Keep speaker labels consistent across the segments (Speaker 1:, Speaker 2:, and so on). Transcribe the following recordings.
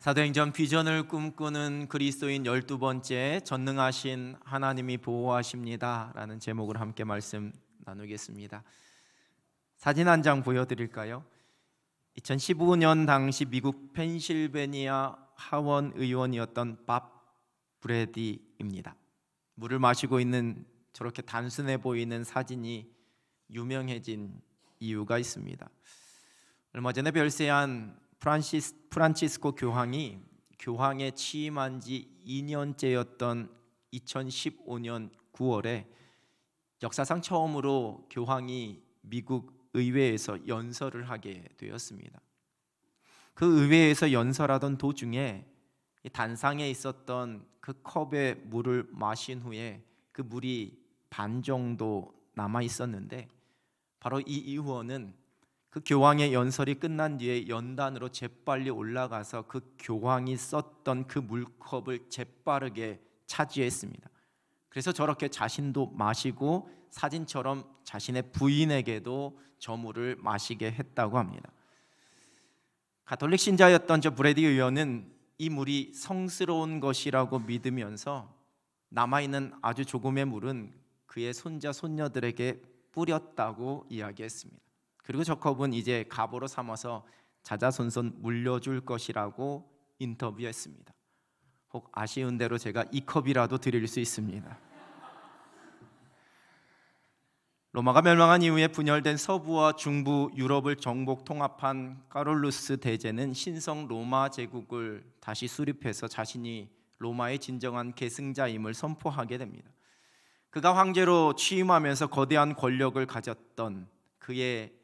Speaker 1: 사도행전 비전을 꿈꾸는 그리스도인 12번째 전능하신 하나님이 보호하십니다 라는 제목으로 함께 말씀 나누겠습니다. 사진 한 장 보여드릴까요? 2015년 당시 미국 펜실베니아 하원 의원이었던 밥 브래디입니다. 물을 마시고 있는 저렇게 단순해 보이는 사진이 유명해진 이유가 있습니다. 얼마 전에 별세한 프란치스코 교황이 교황에 취임한 지 2년째였던 2015년 9월에 역사상 처음으로 교황이 미국 의회에서 연설을 하게 되었습니다. 그 의회에서 연설하던 도중에 단상에 있었던 그 컵에 물을 마신 후에 그 물이 반 정도 남아 있었는데, 바로 이 의원은 그 교황의 연설이 끝난 뒤에 연단으로 재빨리 올라가서 그 교황이 썼던 그 물컵을 재빠르게 차지했습니다. 그래서 저렇게 자신도 마시고 사진처럼 자신의 부인에게도 저 물을 마시게 했다고 합니다. 가톨릭 신자였던 저 브래디 의원은 이 물이 성스러운 것이라고 믿으면서 남아있는 아주 조금의 물은 그의 손자 손녀들에게 뿌렸다고 이야기했습니다. 그리고 저 컵은 이제 갑오로 삼아서 자자손손 물려줄 것이라고 인터뷰했습니다. 혹 아쉬운 대로 제가 이 컵이라도 드릴 수 있습니다. 로마가 멸망한 이후에 분열된 서부와 중부 유럽을 정복 통합한 카롤루스 대제는 신성 로마 제국을 다시 수립해서 자신이 로마의 진정한 계승자임을 선포하게 됩니다. 그가 황제로 취임하면서 거대한 권력을 가졌던 그의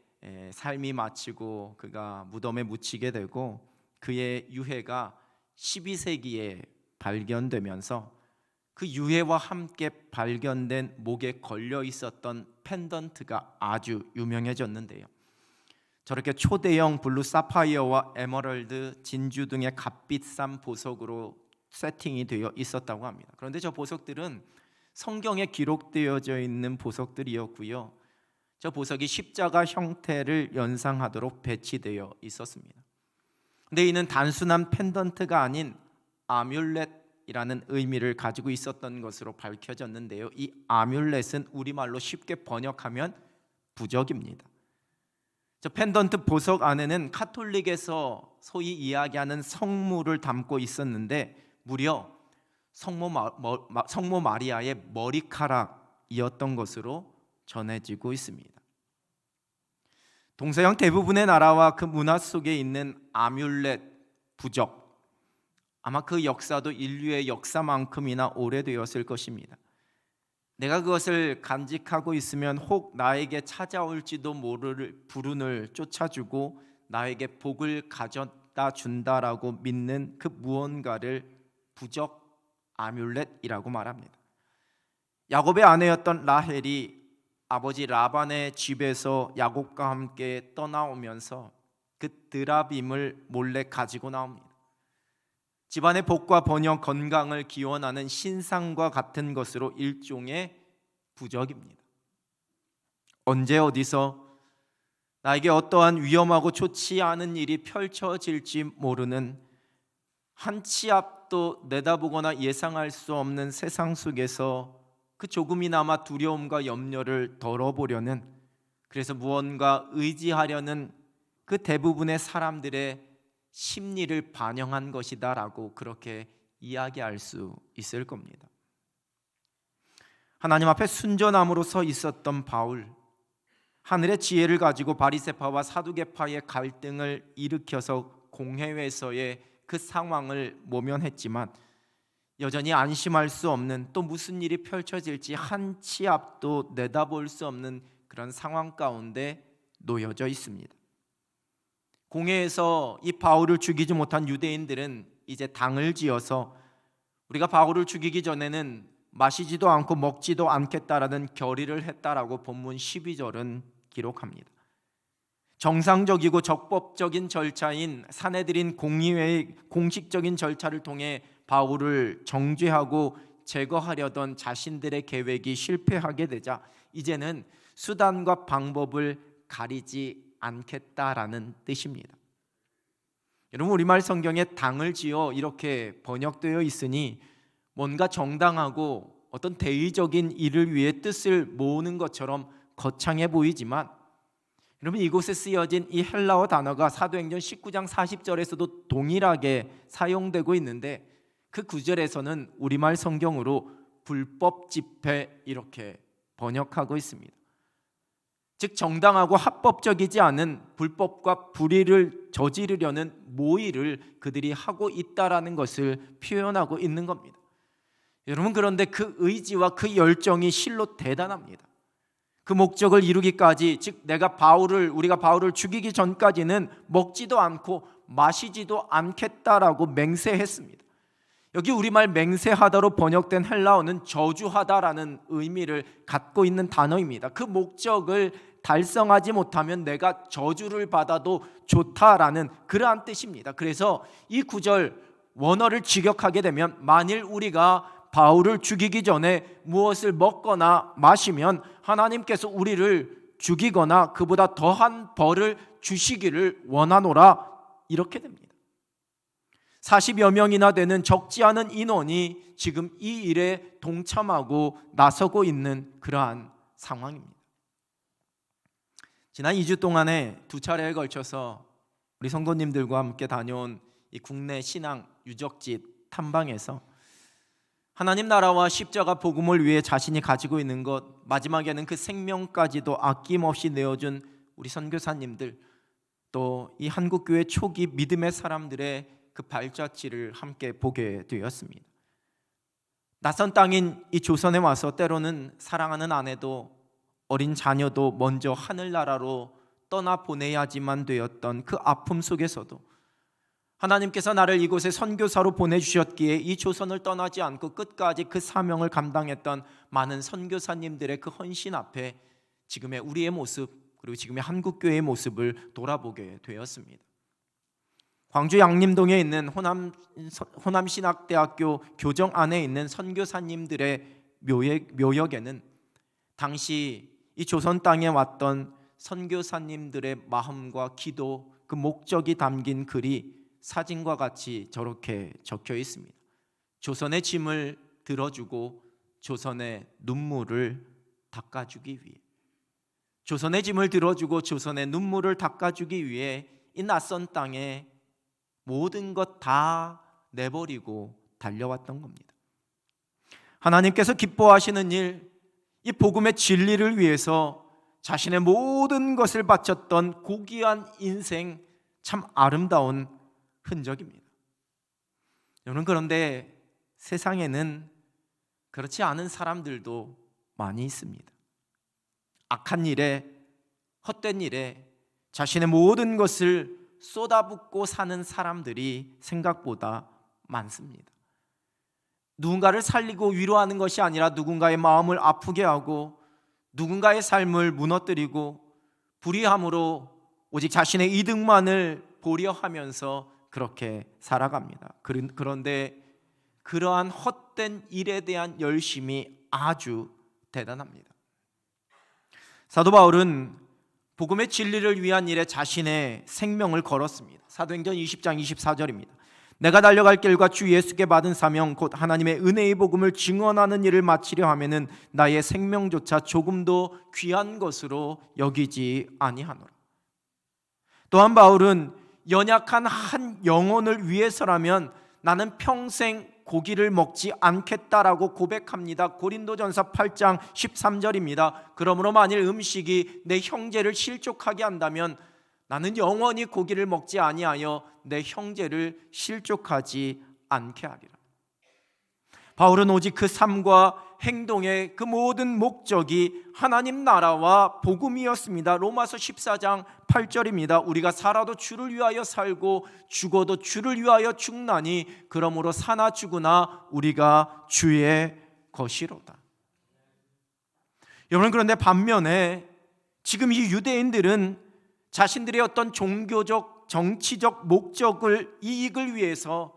Speaker 1: 삶이 마치고 그가 무덤에 묻히게 되고, 그의 유해가 12세기에 발견되면서 그 유해와 함께 발견된 목에 걸려 있었던 펜던트가 아주 유명해졌는데요. 저렇게 초대형 블루 사파이어와 에메랄드, 진주 등의 값비싼 보석으로 세팅이 되어 있었다고 합니다. 그런데 저 보석들은 성경에 기록되어져 있는 보석들이었고요, 저 보석이 십자가 형태를 연상하도록 배치되어 있었습니다. 근데 이는 단순한 펜던트가 아닌 아뮬렛이라는 의미를 가지고 있었던 것으로 밝혀졌는데요, 이 아뮬렛은 우리말로 쉽게 번역하면 부적입니다. 저 펜던트 보석 안에는 카톨릭에서 소위 이야기하는 성물을 담고 있었는데, 무려 성모 마리아의 머리카락이었던 것으로 전해지고 있습니다. 동서양 대부분의 나라와 그 문화 속에 있는 아뮬렛, 부적, 아마 그 역사도 인류의 역사만큼이나 오래되었을 것입니다. 내가 그것을 간직하고 있으면 혹 나에게 찾아올지도 모를 불운을 쫓아주고 나에게 복을 가져다 준다라고 믿는 그 무언가를 부적, 아뮬렛이라고 말합니다. 야곱의 아내였던 라헬이 아버지 라반의 집에서 야곱과 함께 떠나오면서 그 드라빔을 몰래 가지고 나옵니다. 집안의 복과 번영, 건강을 기원하는 신상과 같은 것으로 일종의 부적입니다. 언제 어디서 나에게 어떠한 위험하고 좋지 않은 일이 펼쳐질지 모르는, 한 치 앞도 내다보거나 예상할 수 없는 세상 속에서 그 조금이나마 두려움과 염려를 덜어보려는, 그래서 무언가 의지하려는 그 대부분의 사람들의 심리를 반영한 것이다라고 그렇게 이야기할 수 있을 겁니다. 하나님 앞에 순전함으로 서 있었던 바울, 하늘의 지혜를 가지고 바리새파와 사두개파의 갈등을 일으켜서 공회에서의 그 상황을 모면했지만 여전히 안심할 수 없는, 또 무슨 일이 펼쳐질지 한 치 앞도 내다볼 수 없는 그런 상황 가운데 놓여져 있습니다. 공회에서 이 바울을 죽이지 못한 유대인들은 이제 당을 지어서 우리가 바울을 죽이기 전에는 마시지도 않고 먹지도 않겠다라는 결의를 했다라고 본문 12절은 기록합니다. 정상적이고 적법적인 절차인 사내들인 공의회의 공식적인 절차를 통해 바울을 정죄하고 제거하려던 자신들의 계획이 실패하게 되자 이제는 수단과 방법을 가리지 않겠다라는 뜻입니다. 여러분, 우리말 성경에 당을 지어 이렇게 번역되어 있으니 뭔가 정당하고 어떤 대의적인 일을 위해 뜻을 모으는 것처럼 거창해 보이지만, 여러분, 이곳에 쓰여진 이 헬라어 단어가 사도행전 19장 40절에서도 동일하게 사용되고 있는데, 그 구절에서는 우리말 성경으로 불법 집회 이렇게 번역하고 있습니다. 즉, 정당하고 합법적이지 않은 불법과 불의를 저지르려는 모의를 그들이 하고 있다라는 것을 표현하고 있는 겁니다. 여러분, 그런데 그 의지와 그 열정이 실로 대단합니다. 그 목적을 이루기까지, 즉 우리가 바울을 죽이기 전까지는 먹지도 않고 마시지도 않겠다라고 맹세했습니다. 여기 우리말 맹세하다로 번역된 헬라어는 저주하다라는 의미를 갖고 있는 단어입니다. 그 목적을 달성하지 못하면 내가 저주를 받아도 좋다라는 그러한 뜻입니다. 그래서 이 구절 원어를 직역하게 되면, 만일 우리가 바울을 죽이기 전에 무엇을 먹거나 마시면 하나님께서 우리를 죽이거나 그보다 더한 벌을 주시기를 원하노라, 이렇게 됩니다. 40여 명이나 되는 적지 않은 인원이 지금 이 일에 동참하고 나서고 있는 그러한 상황입니다. 지난 2주 동안에 2차례에 걸쳐서 우리 성도님들과 함께 다녀온 이 국내 신앙 유적지 탐방에서 하나님 나라와 십자가 복음을 위해 자신이 가지고 있는 것, 마지막에는 그 생명까지도 아낌없이 내어준 우리 선교사님들, 또 이 한국교회 초기 믿음의 사람들의 그 발자취를 함께 보게 되었습니다. 낯선 땅인 이 조선에 와서 때로는 사랑하는 아내도 어린 자녀도 먼저 하늘나라로 떠나보내야지만 되었던 그 아픔 속에서도 하나님께서 나를 이곳에 선교사로 보내주셨기에 이 조선을 떠나지 않고 끝까지 그 사명을 감당했던 많은 선교사님들의 그 헌신 앞에 지금의 우리의 모습, 그리고 지금의 한국교회의 모습을 돌아보게 되었습니다. 광주 양림동에 있는 호남신학대학교 교정 안에 있는 선교사님들의 묘역에는 당시 이 조선 땅에 왔던 선교사님들의 마음과 기도, 그 목적이 담긴 글이 사진과 같이 저렇게 적혀 있습니다. 조선의 짐을 들어주고 조선의 눈물을 닦아주기 위해, 조선의 짐을 들어주고 조선의 눈물을 닦아주기 위해 이 낯선 땅에 모든 것 다 내버리고 달려왔던 겁니다. 하나님께서 기뻐하시는 일, 이 복음의 진리를 위해서 자신의 모든 것을 바쳤던 고귀한 인생, 참 아름다운 흔적입니다. 여러분, 그런데 세상에는 그렇지 않은 사람들도 많이 있습니다. 악한 일에, 헛된 일에 자신의 모든 것을 쏟아붓고 사는 사람들이 생각보다 많습니다. 누군가를 살리고 위로하는 것이 아니라 누군가의 마음을 아프게 하고 누군가의 삶을 무너뜨리고 불의함으로 오직 자신의 이득만을 보려 하면서 그렇게 살아갑니다. 그런데 그러한 헛된 일에 대한 열심이 아주 대단합니다. 사도 바울은 복음의 진리를 위한 일에 자신의 생명을 걸었습니다. 사도행전 20장 24절입니다. 내가 달려갈 길과 주 예수께 받은 사명 곧 하나님의 은혜의 복음을 증언하는 일을 마치려 하면은 나의 생명조차 조금도 귀한 것으로 여기지 아니하노라. 또한 바울은 연약한 한 영혼을 위해서라면 나는 평생 고기를 먹지 않겠다라고 고백합니다. 고린도전서 8장 13절입니다. 그러므로 만일 음식이 내 형제를 실족하게 한다면 나는 영원히 고기를 먹지 아니하여 내 형제를 실족하지 않게 하리라. 바울은 오직 그 삶과 행동의 그 모든 목적이 하나님 나라와 복음이었습니다. 로마서 14장 8절입니다. 우리가 살아도 주를 위하여 살고 죽어도 주를 위하여 죽나니 그러므로 사나 죽으나 우리가 주의 것이로다. 여러분, 그런데 반면에 지금 이 유대인들은 자신들의 어떤 종교적, 정치적 목적을, 이익을 위해서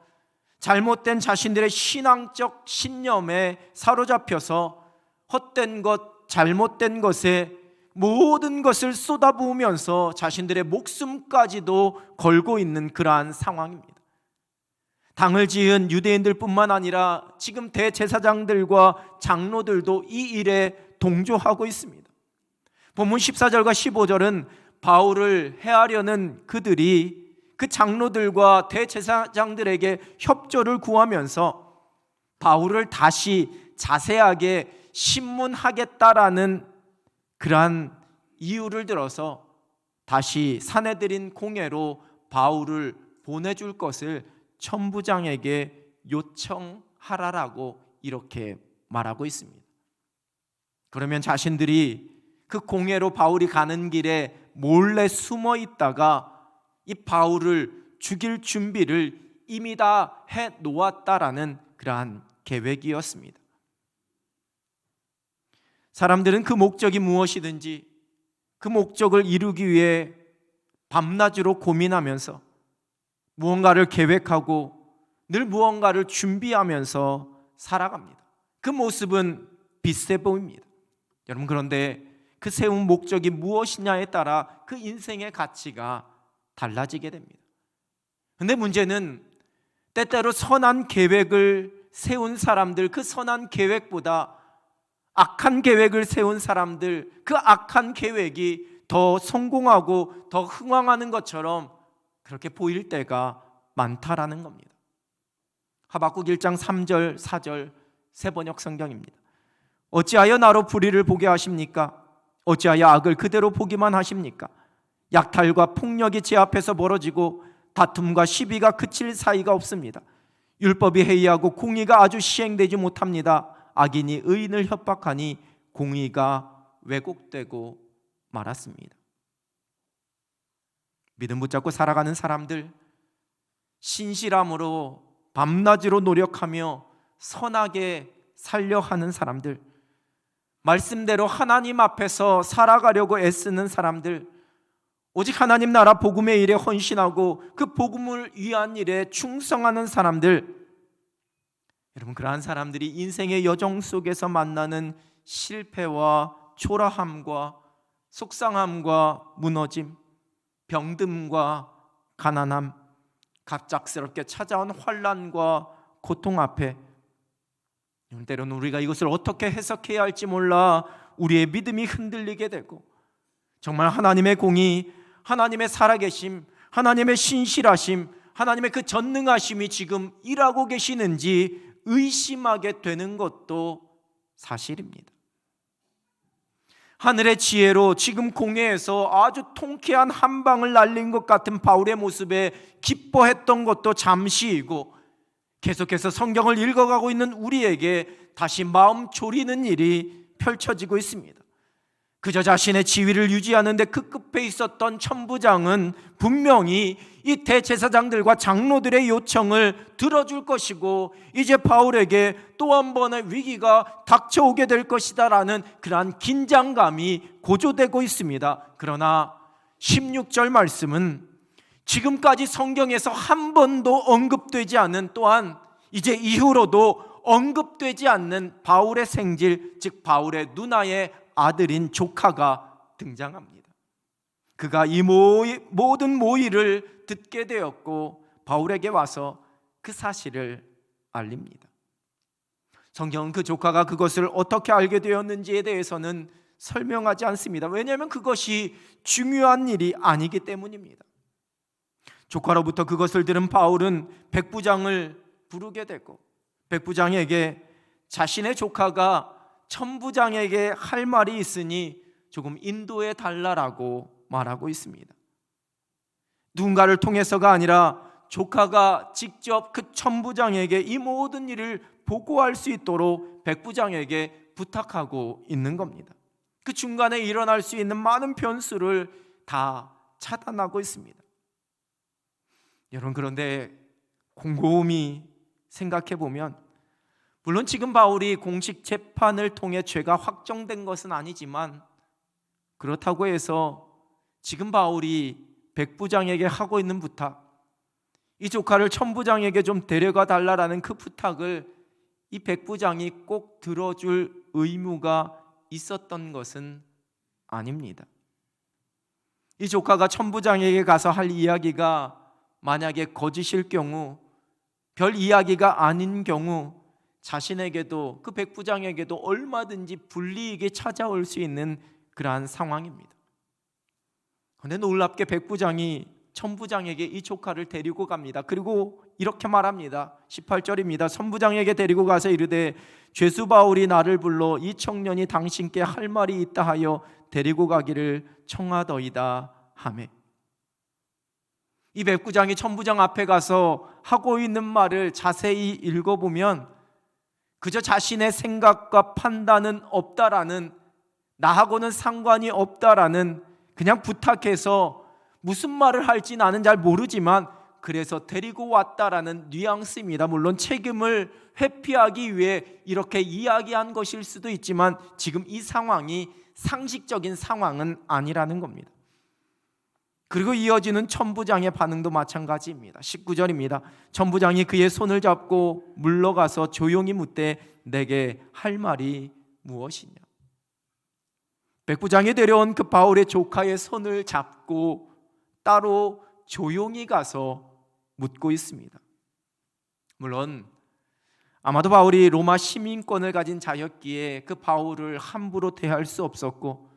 Speaker 1: 잘못된 자신들의 신앙적 신념에 사로잡혀서 헛된 것, 잘못된 것에 모든 것을 쏟아부으면서 자신들의 목숨까지도 걸고 있는 그러한 상황입니다. 당을 지은 유대인들 뿐만 아니라 지금 대제사장들과 장로들도 이 일에 동조하고 있습니다. 본문 14절과 15절은 바울을 해하려는 그들이 그 장로들과 대제사장들에게 협조를 구하면서 바울을 다시 자세하게 신문하겠다라는 그러한 이유를 들어서 다시 사내들인 공회로 바울을 보내줄 것을 천부장에게 요청하라라고 이렇게 말하고 있습니다. 그러면 자신들이 그 공회로 바울이 가는 길에 몰래 숨어 있다가 이 바울을 죽일 준비를 이미 다 해 놓았다라는 그러한 계획이었습니다. 사람들은 그 목적이 무엇이든지 그 목적을 이루기 위해 밤낮으로 고민하면서 무언가를 계획하고 늘 무언가를 준비하면서 살아갑니다. 그 모습은 비슷해 보입니다. 여러분, 그런데 그 세운 목적이 무엇이냐에 따라 그 인생의 가치가 달라지게 됩니다. 그런데 문제는 때때로 선한 계획을 세운 사람들, 그 선한 계획보다 악한 계획을 세운 사람들, 그 악한 계획이 더 성공하고 더 흥왕하는 것처럼 그렇게 보일 때가 많다라는 겁니다. 하박국 1장 3절 4절 새번역 성경입니다. 어찌하여 나로 불의를 보게 하십니까? 어찌하여 악을 그대로 보기만 하십니까? 약탈과 폭력이 제 앞에서 벌어지고 다툼과 시비가 그칠 사이가 없습니다. 율법이 해이하고 공의가 아주 시행되지 못합니다. 악인이 의인을 협박하니 공의가 왜곡되고 말았습니다. 믿음 붙잡고 살아가는 사람들, 신실함으로 밤낮으로 노력하며 선하게 살려 하는 사람들, 말씀대로 하나님 앞에서 살아가려고 애쓰는 사람들, 오직 하나님 나라 복음의 일에 헌신하고 그 복음을 위한 일에 충성하는 사람들, 여러분, 그러한 사람들이 인생의 여정 속에서 만나는 실패와 초라함과 속상함과 무너짐, 병듦과 가난함, 갑작스럽게 찾아온 환난과 고통 앞에 때로는 우리가 이것을 어떻게 해석해야 할지 몰라 우리의 믿음이 흔들리게 되고, 정말 하나님의 공의, 하나님의 살아계심, 하나님의 신실하심, 하나님의 그 전능하심이 지금 일하고 계시는지 의심하게 되는 것도 사실입니다. 하늘의 지혜로 지금 공회에서 아주 통쾌한 한 방을 날린 것 같은 바울의 모습에 기뻐했던 것도 잠시이고, 계속해서 성경을 읽어가고 있는 우리에게 다시 마음 졸이는 일이 펼쳐지고 있습니다. 그저 자신의 지위를 유지하는 데 급급해 있었던 천부장은 분명히 이 대제사장들과 장로들의 요청을 들어줄 것이고, 이제 바울에게 또 한 번의 위기가 닥쳐오게 될 것이다라는 그러한 긴장감이 고조되고 있습니다. 그러나 16절 말씀은 지금까지 성경에서 한 번도 언급되지 않은, 또한 이제 이후로도 언급되지 않는 바울의 생질, 즉 바울의 누나의 아들인 조카가 등장합니다. 그가 이 모든 모의를 듣게 되었고 바울에게 와서 그 사실을 알립니다. 성경은 그 조카가 그것을 어떻게 알게 되었는지에 대해서는 설명하지 않습니다. 왜냐하면 그것이 중요한 일이 아니기 때문입니다. 조카로부터 그것을 들은 바울은 백부장을 부르게 되고, 백부장에게 자신의 조카가 천부장에게 할 말이 있으니 조금 인도해 달라라고 말하고 있습니다. 누군가를 통해서가 아니라 조카가 직접 그 천부장에게 이 모든 일을 보고할 수 있도록 백부장에게 부탁하고 있는 겁니다. 그 중간에 일어날 수 있는 많은 변수를 다 차단하고 있습니다. 여러분, 그런데 곰곰이 생각해 보면, 물론 지금 바울이 공식 재판을 통해 죄가 확정된 것은 아니지만, 그렇다고 해서 지금 바울이 백부장에게 하고 있는 부탁, 이 조카를 천부장에게 좀 데려가 달라라는 그 부탁을 이 백부장이 꼭 들어줄 의무가 있었던 것은 아닙니다. 이 조카가 천부장에게 가서 할 이야기가 만약에 거짓일 경우, 별 이야기가 아닌 경우 자신에게도 그 백부장에게도 얼마든지 불이익이 찾아올 수 있는 그러한 상황입니다. 그런데 놀랍게 백부장이 천부장에게 이 조카를 데리고 갑니다. 그리고 이렇게 말합니다. 18절입니다. 천부장에게 데리고 가서 이르되 죄수 바울이 나를 불러 이 청년이 당신께 할 말이 있다 하여 데리고 가기를 청하더이다 하매. 이 백부장이 천부장 앞에 가서 하고 있는 말을 자세히 읽어보면 그저 자신의 생각과 판단은 없다라는, 나하고는 상관이 없다라는, 그냥 부탁해서 무슨 말을 할지 나는 잘 모르지만 그래서 데리고 왔다라는 뉘앙스입니다. 물론 책임을 회피하기 위해 이렇게 이야기한 것일 수도 있지만 지금 이 상황이 상식적인 상황은 아니라는 겁니다. 그리고 이어지는 천부장의 반응도 마찬가지입니다. 19절입니다. 천부장이 그의 손을 잡고 물러가서 조용히 묻되 내게 할 말이 무엇이냐. 백부장이 데려온 그 바울의 조카의 손을 잡고 따로 조용히 가서 묻고 있습니다. 물론 아마도 바울이 로마 시민권을 가진 자였기에 그 바울을 함부로 대할 수 없었고,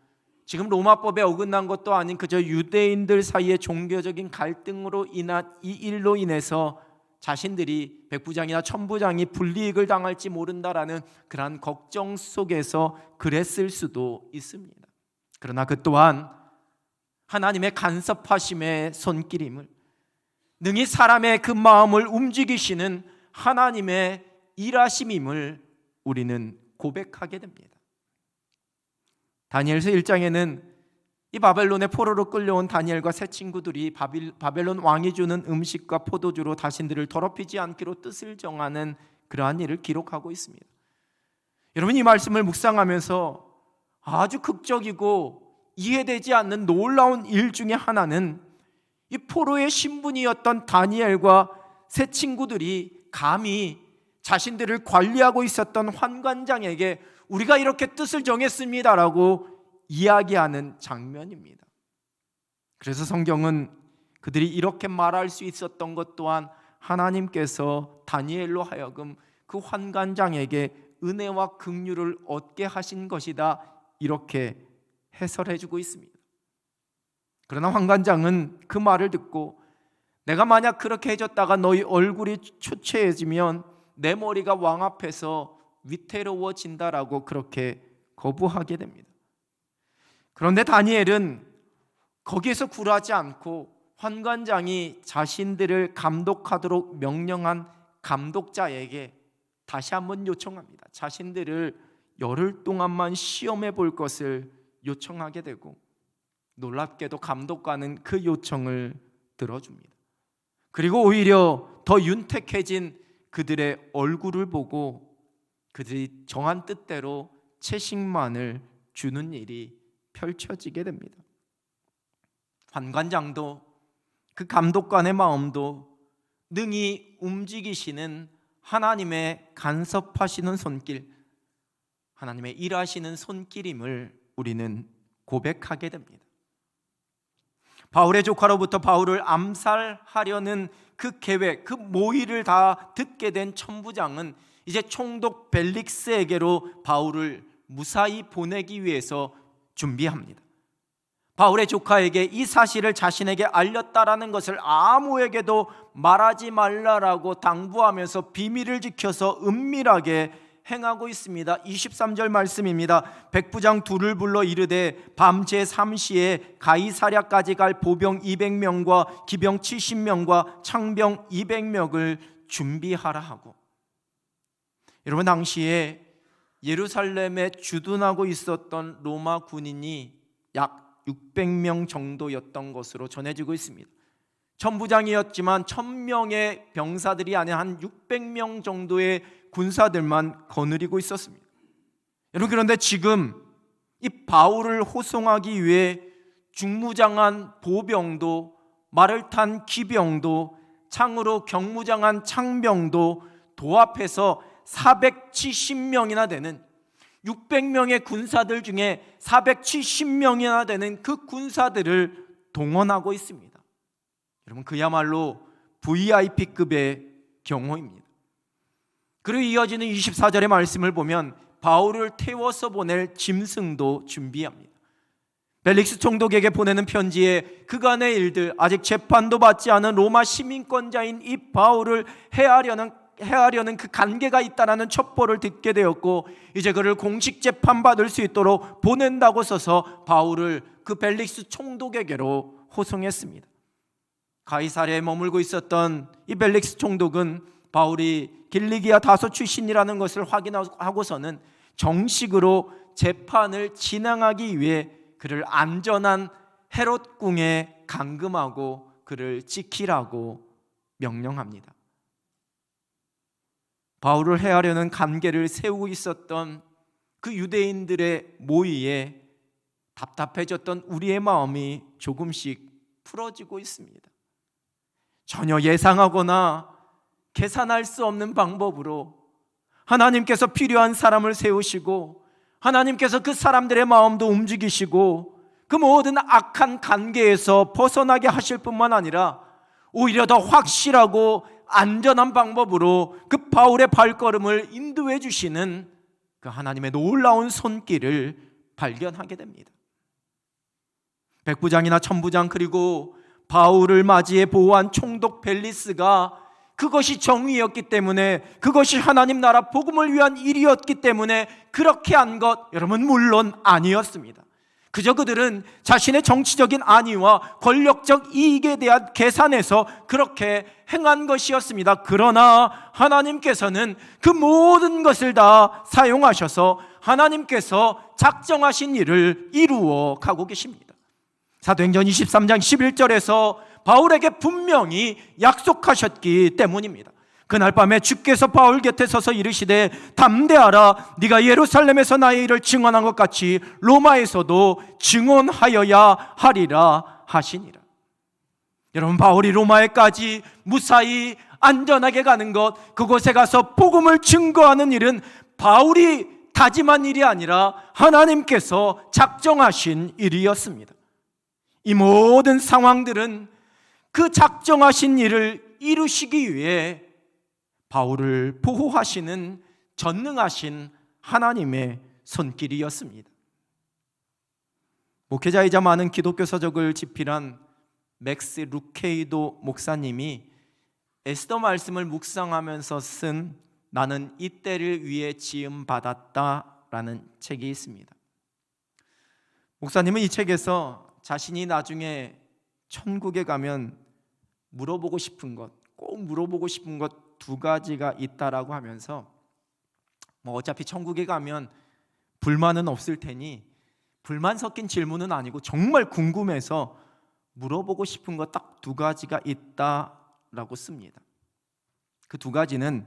Speaker 1: 지금 로마법에 어긋난 것도 아닌 그저 유대인들 사이의 종교적인 갈등으로 인한 이 일로 인해서 자신들이 백부장이나 천부장이 불이익을 당할지 모른다라는 그러한 걱정 속에서 그랬을 수도 있습니다. 그러나 그 또한 하나님의 간섭하심의 손길임을, 능히 사람의 그 마음을 움직이시는 하나님의 일하심임을 우리는 고백하게 됩니다. 다니엘서 1장에는 이 바벨론의 포로로 끌려온 다니엘과 세 친구들이 바벨론 왕이 주는 음식과 포도주로 자신들을 더럽히지 않기로 뜻을 정하는 그러한 일을 기록하고 있습니다. 여러분, 이 말씀을 묵상하면서 아주 극적이고 이해되지 않는 놀라운 일 중에 하나는 이 포로의 신분이었던 다니엘과 세 친구들이 감히 자신들을 관리하고 있었던 환관장에게 우리가 이렇게 뜻을 정했습니다라고 이야기하는 장면입니다. 그래서 성경은 그들이 이렇게 말할 수 있었던 것 또한 하나님께서 다니엘로 하여금 그 환관장에게 은혜와 긍휼을 얻게 하신 것이다, 이렇게 해설해주고 있습니다. 그러나 환관장은 그 말을 듣고 내가 만약 그렇게 해줬다가 너희 얼굴이 초췌해지면 내 머리가 왕 앞에서 위태로워진다라고 그렇게 거부하게 됩니다. 그런데 다니엘은 거기에서 굴하지 않고 환관장이 자신들을 감독하도록 명령한 감독자에게 다시 한번 요청합니다. 자신들을 열흘 동안만 시험해 볼 것을 요청하게 되고, 놀랍게도 감독관은 그 요청을 들어줍니다. 그리고 오히려 더 윤택해진 그들의 얼굴을 보고 그들이 정한 뜻대로 채식만을 주는 일이 펼쳐지게 됩니다. 환관장도 그 감독관의 마음도 능히 움직이시는 하나님의 간섭하시는 손길, 하나님의 일하시는 손길임을 우리는 고백하게 됩니다. 바울의 조카로부터 바울을 암살하려는 그 계획, 그 모의를 다 듣게 된 천부장은 이제 총독 벨릭스에게로 바울을 무사히 보내기 위해서 준비합니다. 바울의 조카에게 이 사실을 자신에게 알렸다라는 것을 아무에게도 말하지 말라라고 당부하면서 비밀을 지켜서 은밀하게 행하고 있습니다. 23절 말씀입니다. 백부장 둘을 불러 이르되 밤 제3시에 가이사랴까지 갈 보병 200명과 기병 70명과 창병 200명을 준비하라 하고. 여러분, 당시에 예루살렘에 주둔하고 있었던 로마 군인이 약 600명 정도였던 것으로 전해지고 있습니다. 천부장이었지만 1000명의 병사들이 아닌 한 600명 정도의 군사들만 거느리고 있었습니다. 여러분, 그런데 지금 이 바울을 호송하기 위해 중무장한 보병도, 말을 탄 기병도, 창으로 경무장한 창병도 도합해서 470명이나 되는 600명의 군사들 중에 470명이나 되는 그 군사들을 동원하고 있습니다. 여러분, 그야말로 VIP급의 경호입니다. 그리고 이어지는 24절의 말씀을 보면 바울을 태워서 보낼 짐승도 준비합니다. 벨릭스 총독에게 보내는 편지에 그간의 일들, 아직 재판도 받지 않은 로마 시민권자인 이 바울을 해하려는 그 관계가 있다라는 첩보를 듣게 되었고, 이제 그를 공식 재판받을 수 있도록 보낸다고 써서 바울을 그 벨릭스 총독에게로 호송했습니다. 가이사랴에 머물고 있었던 이 벨릭스 총독은 바울이 길리기아 다소 출신이라는 것을 확인하고서는 정식으로 재판을 진행하기 위해 그를 안전한 헤롯 궁에 감금하고 그를 지키라고 명령합니다. 바울을 해하려는 관계를 세우고 있었던 그 유대인들의 모의에 답답해졌던 우리의 마음이 조금씩 풀어지고 있습니다. 전혀 예상하거나 계산할 수 없는 방법으로 하나님께서 필요한 사람을 세우시고, 하나님께서 그 사람들의 마음도 움직이시고, 그 모든 악한 관계에서 벗어나게 하실 뿐만 아니라 오히려 더 확실하고 안전한 방법으로 그 바울의 발걸음을 인도해 주시는 그 하나님의 놀라운 손길을 발견하게 됩니다. 백부장이나 천부장, 그리고 바울을 맞이해 보호한 총독 벨리스가 그것이 정의였기 때문에, 그것이 하나님 나라 복음을 위한 일이었기 때문에 그렇게 한 것, 여러분, 물론 아니었습니다. 그저 그들은 자신의 정치적인 안위와 권력적 이익에 대한 계산에서 그렇게 행한 것이었습니다. 그러나 하나님께서는 그 모든 것을 다 사용하셔서 하나님께서 작정하신 일을 이루어 가고 계십니다. 사도행전 23장 11절에서 바울에게 분명히 약속하셨기 때문입니다. 그날 밤에 주께서 바울 곁에 서서 이르시되 담대하라, 네가 예루살렘에서 나의 일을 증언한 것 같이 로마에서도 증언하여야 하리라 하시니라. 여러분, 바울이 로마에까지 무사히 안전하게 가는 것, 그곳에 가서 복음을 증거하는 일은 바울이 다짐한 일이 아니라 하나님께서 작정하신 일이었습니다. 이 모든 상황들은 그 작정하신 일을 이루시기 위해 바울을 보호하시는 전능하신 하나님의 손길이었습니다. 목회자이자 많은 기독교 서적을 집필한 맥스 루케이도 목사님이 에스더 말씀을 묵상하면서 쓴 나는 이 때를 위해 지음받았다라는 책이 있습니다. 목사님은 이 책에서 자신이 나중에 천국에 가면 물어보고 싶은 것, 꼭 물어보고 싶은 것 2가지가 있다라고 하면서, 어차피 천국에 가면 불만은 없을 테니 불만 섞인 질문은 아니고 정말 궁금해서 물어보고 싶은 것 딱 2가지가 있다라고 씁니다. 그 2가지는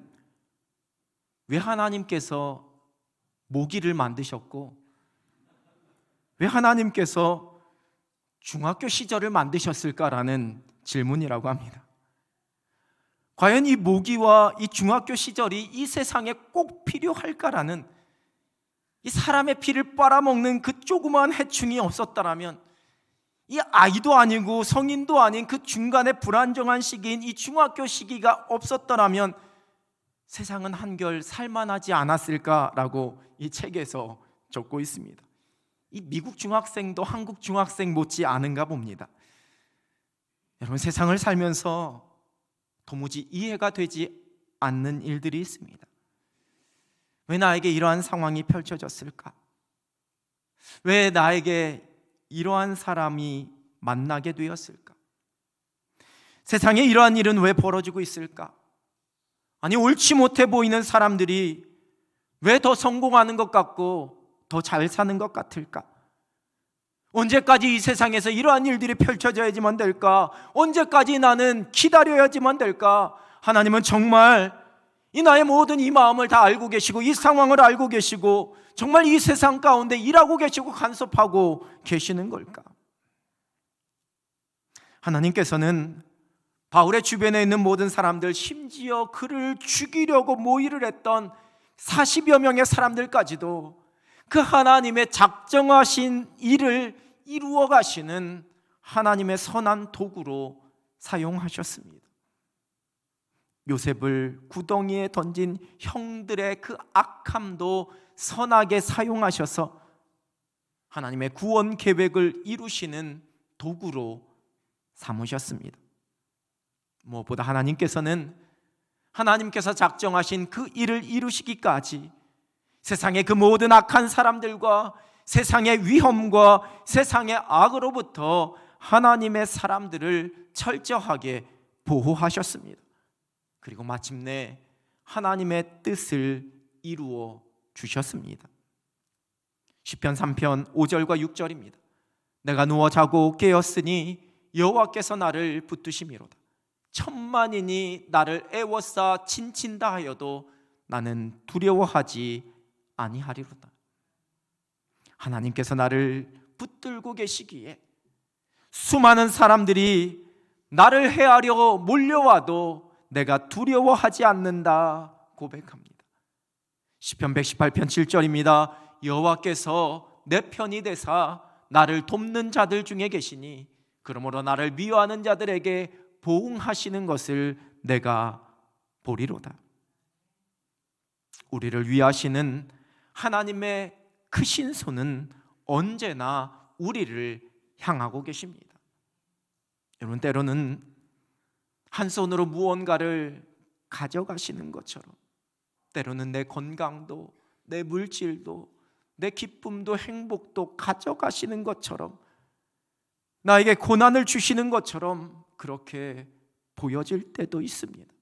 Speaker 1: 왜 하나님께서 모기를 만드셨고, 왜 하나님께서 중학교 시절을 만드셨을까라는 질문이라고 합니다. 과연 이 모기와 이 중학교 시절이 이 세상에 꼭 필요할까라는, 이 사람의 피를 빨아먹는 그 조그마한 해충이 없었다라면, 이 아이도 아니고 성인도 아닌 그 중간에 불안정한 시기인 이 중학교 시기가 없었더라면 세상은 한결 살만하지 않았을까라고 이 책에서 적고 있습니다. 이 미국 중학생도 한국 중학생 못지 않은가 봅니다. 여러분, 세상을 살면서 도무지 이해가 되지 않는 일들이 있습니다. 왜 나에게 이러한 상황이 펼쳐졌을까? 왜 나에게 이러한 사람이 만나게 되었을까? 세상에 이러한 일은 왜 벌어지고 있을까? 아니, 옳지 못해 보이는 사람들이 왜 더 성공하는 것 같고 더 잘 사는 것 같을까? 언제까지 이 세상에서 이러한 일들이 펼쳐져야지만 될까? 언제까지 나는 기다려야지만 될까? 하나님은 정말 이 나의 모든 이 마음을 다 알고 계시고, 이 상황을 알고 계시고, 정말 이 세상 가운데 일하고 계시고 간섭하고 계시는 걸까? 하나님께서는 바울의 주변에 있는 모든 사람들, 심지어 그를 죽이려고 모의를 했던 40여 명의 사람들까지도 그 하나님의 작정하신 일을 이루어 가시는 하나님의 선한 도구로 사용하셨습니다. 요셉을 구덩이에 던진 형들의 그 악함도 선하게 사용하셔서 하나님의 구원 계획을 이루시는 도구로 삼으셨습니다. 무엇보다 하나님께서 작정하신 그 일을 이루시기까지 세상의 그 모든 악한 사람들과 세상의 위험과 세상의 악으로부터 하나님의 사람들을 철저하게 보호하셨습니다. 그리고 마침내 하나님의 뜻을 이루어 주셨습니다. 시편 3편 5절과 6절입니다. 내가 누워 자고 깨었으니 여호와께서 나를 붙드심이로다. 천만인이 나를 애워싸 친친다 하여도 나는 두려워하지 아니하리로다. 하나님께서 나를 붙들고 계시기에 수많은 사람들이 나를 해하려 몰려와도 내가 두려워하지 않는다 고백합니다. 시편 118편 7절입니다. 여호와께서 내 편이 되사 나를 돕는 자들 중에 계시니 그러므로 나를 미워하는 자들에게 보응하시는 것을 내가 보리로다. 우리를 위하시는 하나님의 크신 손은 언제나 우리를 향하고 계십니다. 여러분, 때로는 한 손으로 무언가를 가져가시는 것처럼, 때로는 내 건강도, 내 물질도, 내 기쁨도 행복도 가져가시는 것처럼, 나에게 고난을 주시는 것처럼 그렇게 보여질 때도 있습니다.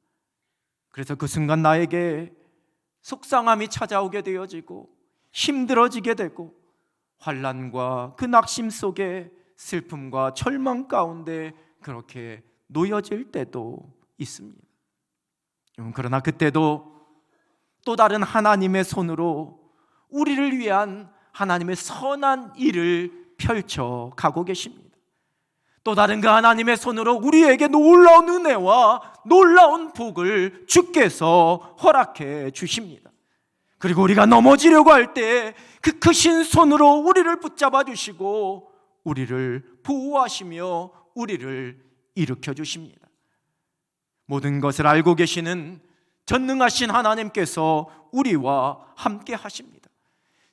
Speaker 1: 그래서 그 순간 나에게 속상함이 찾아오게 되어지고 힘들어지게 되고 환난과 그 낙심 속에 슬픔과 절망 가운데 그렇게 놓여질 때도 있습니다. 그러나 그때도 또 다른 하나님의 손으로 우리를 위한 하나님의 선한 일을 펼쳐 가고 계십니다. 또 다른 그 하나님의 손으로 우리에게 놀라운 은혜와 놀라운 복을 주께서 허락해 주십니다. 그리고 우리가 넘어지려고 할 때 그 크신 손으로 우리를 붙잡아 주시고 우리를 보호하시며 우리를 일으켜 주십니다. 모든 것을 알고 계시는 전능하신 하나님께서 우리와 함께 하십니다.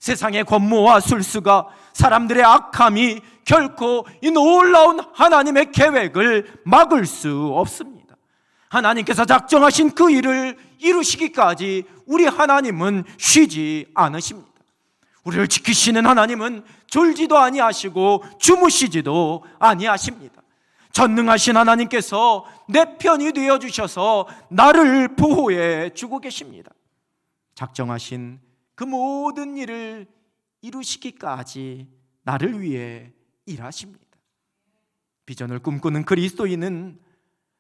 Speaker 1: 세상의 권모와 술수가, 사람들의 악함이 결코 이 놀라운 하나님의 계획을 막을 수 없습니다. 하나님께서 작정하신 그 일을 이루시기까지 우리 하나님은 쉬지 않으십니다. 우리를 지키시는 하나님은 졸지도 아니하시고 주무시지도 아니하십니다. 전능하신 하나님께서 내 편이 되어주셔서 나를 보호해 주고 계십니다. 작정하신 그 모든 일을 이루시기까지 나를 위해 일하십니다. 비전을 꿈꾸는 그리스도인은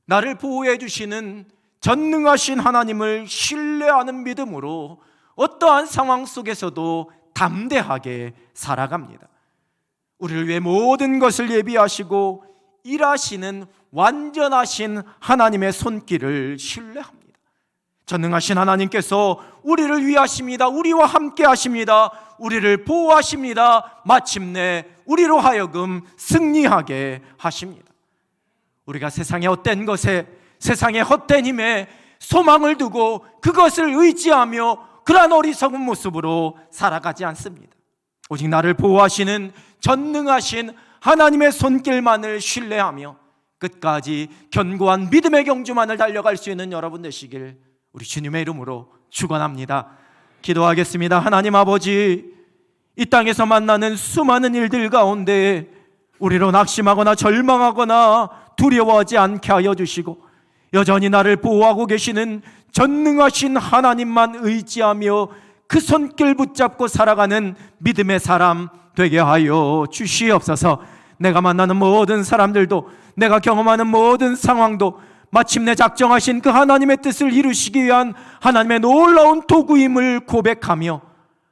Speaker 1: 나를 보호해 주시는 전능하신 하나님을 신뢰하는 믿음으로 어떠한 상황 속에서도 담대하게 살아갑니다. 우리를 위해 모든 것을 예비하시고 일하시는 완전하신 하나님의 손길을 신뢰합니다. 전능하신 하나님께서 우리를 위하십니다. 우리와 함께 하십니다. 우리를 보호하십니다. 마침내 우리로 하여금 승리하게 하십니다. 우리가 세상의 헛된 것에, 세상의 헛된 힘에 소망을 두고 그것을 의지하며 그러한 어리석은 모습으로 살아가지 않습니다. 오직 나를 보호하시는 전능하신 하나님의 손길만을 신뢰하며 끝까지 견고한 믿음의 경주만을 달려갈 수 있는 여러분 되시길 우리 주님의 이름으로 축원합니다. 기도하겠습니다. 하나님 아버지, 이 땅에서 만나는 수많은 일들 가운데 우리로 낙심하거나 절망하거나 두려워하지 않게 하여 주시고 여전히 나를 보호하고 계시는 전능하신 하나님만 의지하며 그 손길 붙잡고 살아가는 믿음의 사람 되게 하여 주시옵소서. 내가 만나는 모든 사람들도, 내가 경험하는 모든 상황도 마침내 작정하신 그 하나님의 뜻을 이루시기 위한 하나님의 놀라운 도구임을 고백하며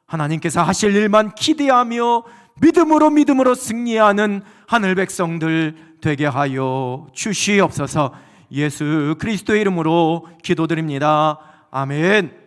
Speaker 1: 하나님께서 하실 일만 기대하며 믿음으로 승리하는 하늘 백성들 되게 하여 주시옵소서. 예수 그리스도의 이름으로 기도드립니다. 아멘.